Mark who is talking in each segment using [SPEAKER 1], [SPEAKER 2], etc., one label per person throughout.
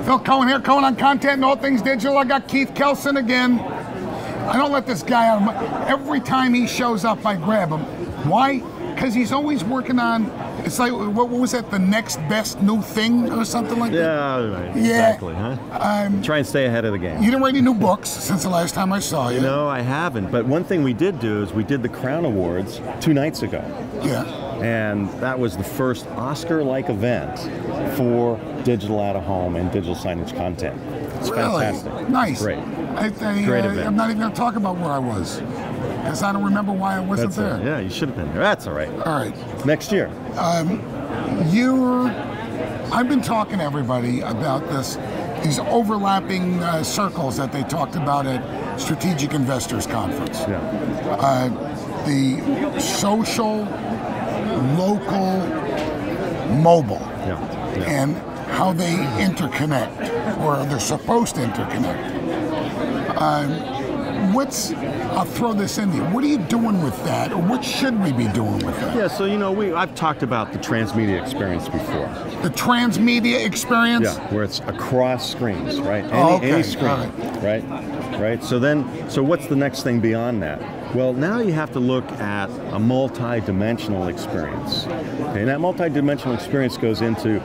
[SPEAKER 1] Phil Cohen here, Cohen on Content and All Things Digital. I got Keith Kelsen again. I don't let this guy out of my... Every time he shows up, I grab him. Why? Because he's always working on, it's like, what was that, the next best new thing or something like that?
[SPEAKER 2] Yeah, exactly, huh? Try and stay ahead of the game.
[SPEAKER 1] You didn't write any new books since the last time I saw you.
[SPEAKER 2] No, I haven't. But one thing we did do is we did the Crown Awards 2 nights ago.
[SPEAKER 1] Yeah.
[SPEAKER 2] And that was the first Oscar-like event for digital out-of-home and digital signage content. It's
[SPEAKER 1] really?
[SPEAKER 2] Fantastic.
[SPEAKER 1] Nice.
[SPEAKER 2] Great.
[SPEAKER 1] Great event. I'm not even going to talk about where I was, because I don't remember why I wasn't there.
[SPEAKER 2] Yeah, you should have been there. That's all right.
[SPEAKER 1] All right.
[SPEAKER 2] Next year.
[SPEAKER 1] I've been talking to everybody about these overlapping circles that they talked about at Strategic Investors Conference.
[SPEAKER 2] Yeah.
[SPEAKER 1] The social, local, mobile, and how they interconnect, or they're supposed to interconnect. I'll throw this in there. What are you doing with that, or what should we be doing with that?
[SPEAKER 2] Yeah, so I've talked about the transmedia experience before.
[SPEAKER 1] The transmedia experience?
[SPEAKER 2] Yeah, where it's across screens, right?
[SPEAKER 1] Any
[SPEAKER 2] screen, right? So what's the next thing beyond that? Well, now you have to look at a multi-dimensional experience. Okay, and that multi-dimensional experience goes into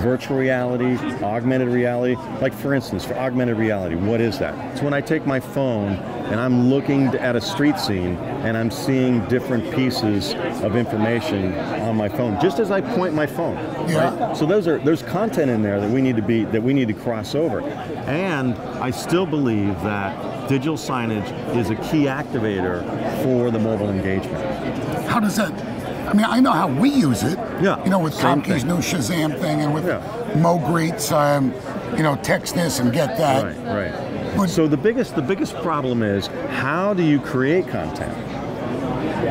[SPEAKER 2] virtual reality, augmented reality. Like, for instance, for augmented reality, what is that? It's when I take my phone and I'm looking at a street scene and I'm seeing different pieces of information on my phone, just as I point my phone.
[SPEAKER 1] Yeah.
[SPEAKER 2] Right? So there's content in there that we need to cross over. And I still believe that digital signage is a key activator for the mobile engagement.
[SPEAKER 1] How does that? I mean, I know how we use it.
[SPEAKER 2] Yeah.
[SPEAKER 1] With Comkey's new Shazam thing, and with Mo Greets, text this and get that.
[SPEAKER 2] Right. But so the biggest problem is, how do you create content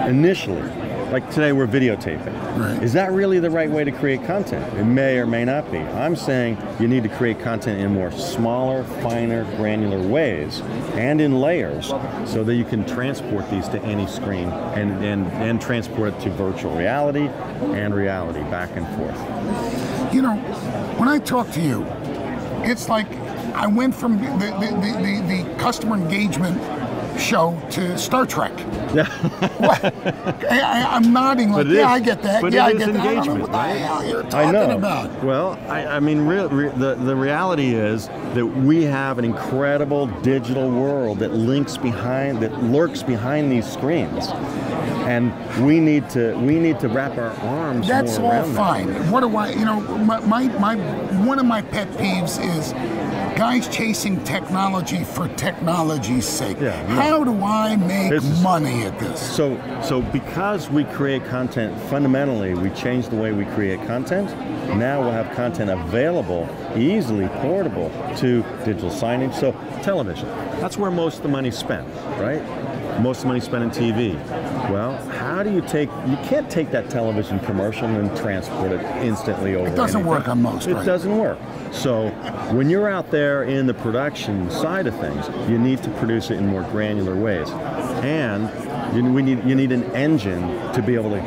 [SPEAKER 2] initially? Like today, we're videotaping.
[SPEAKER 1] Right.
[SPEAKER 2] Is that really the right way to create content? It may or may not be. I'm saying you need to create content in more smaller, finer, granular ways and in layers, so that you can transport these to any screen and transport it to virtual reality and reality back and forth.
[SPEAKER 1] When I talk to you, it's like I went from the customer engagement show to Star Trek.
[SPEAKER 2] Yeah.
[SPEAKER 1] I'm nodding like, I get that.
[SPEAKER 2] But
[SPEAKER 1] I
[SPEAKER 2] it is
[SPEAKER 1] get that.
[SPEAKER 2] engagement,
[SPEAKER 1] I don't know what the hell you're talking about.
[SPEAKER 2] Well, I mean, the reality is that we have an incredible digital world that lurks behind these screens, and we need to wrap our arms.
[SPEAKER 1] That's
[SPEAKER 2] more around
[SPEAKER 1] all fine.
[SPEAKER 2] that.
[SPEAKER 1] What do I? One of my pet peeves is guys chasing technology for technology's sake. How do I make money at this?
[SPEAKER 2] So because we create content, fundamentally, we change the way we create content. Now we'll have content available, easily portable to digital signage. So television, that's where most of the money's spent, right? Most of the money spent in TV. Well, how do you can't take that television commercial and transport it instantly over.
[SPEAKER 1] It doesn't work on most,
[SPEAKER 2] It doesn't work. So when you're out there in the production side of things, you need to produce it in more granular ways. And you need an engine to be able to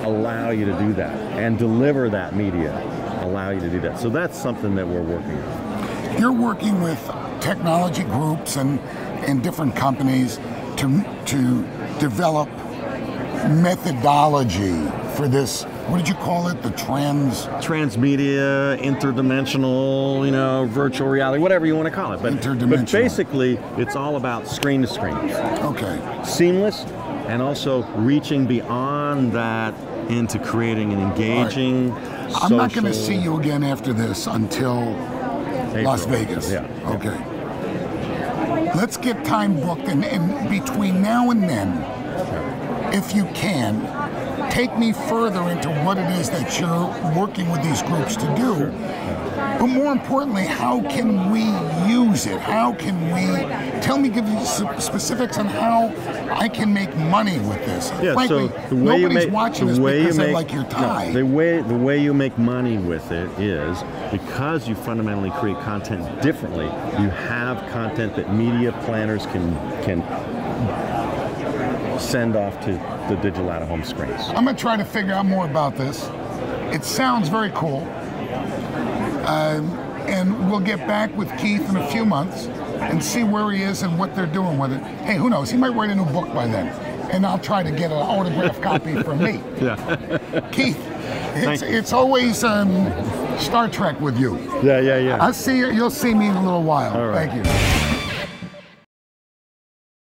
[SPEAKER 2] allow you to do that and deliver that media, allow you to do that. So that's something that we're working on.
[SPEAKER 1] You're working with technology groups and different companies to develop methodology for this. What did you call it? The
[SPEAKER 2] transmedia, interdimensional, virtual reality, whatever you want to call it. But basically, it's all about screen to screen.
[SPEAKER 1] Okay.
[SPEAKER 2] Seamless, and also reaching beyond that into creating an engaging.
[SPEAKER 1] Right. I'm not going to see you again after this until April. Las Vegas.
[SPEAKER 2] Yeah.
[SPEAKER 1] Okay. Let's get time booked, and between now and then, if you can, take me further into what it is that you're working with these groups to do. But more importantly, how can we use it? How can we, give you specifics on how I can make money with this.
[SPEAKER 2] Yeah,
[SPEAKER 1] frankly,
[SPEAKER 2] so nobody's
[SPEAKER 1] watching this because they like your tie.
[SPEAKER 2] The way you make money with it is because you fundamentally create content differently. You have content that media planners can send off to the digital out-of-home screens.
[SPEAKER 1] I'm going to try to figure out more about this. It sounds very cool. and we'll get back with Keith in a few months and see where he is and what they're doing with it. Hey, who knows? He might write a new book by then, and I'll try to get an autographed copy from me.
[SPEAKER 2] Yeah.
[SPEAKER 1] Keith, it's always Star Trek with you.
[SPEAKER 2] Yeah.
[SPEAKER 1] I'll see you. You'll see me in a little while.
[SPEAKER 2] All right.
[SPEAKER 1] Thank you.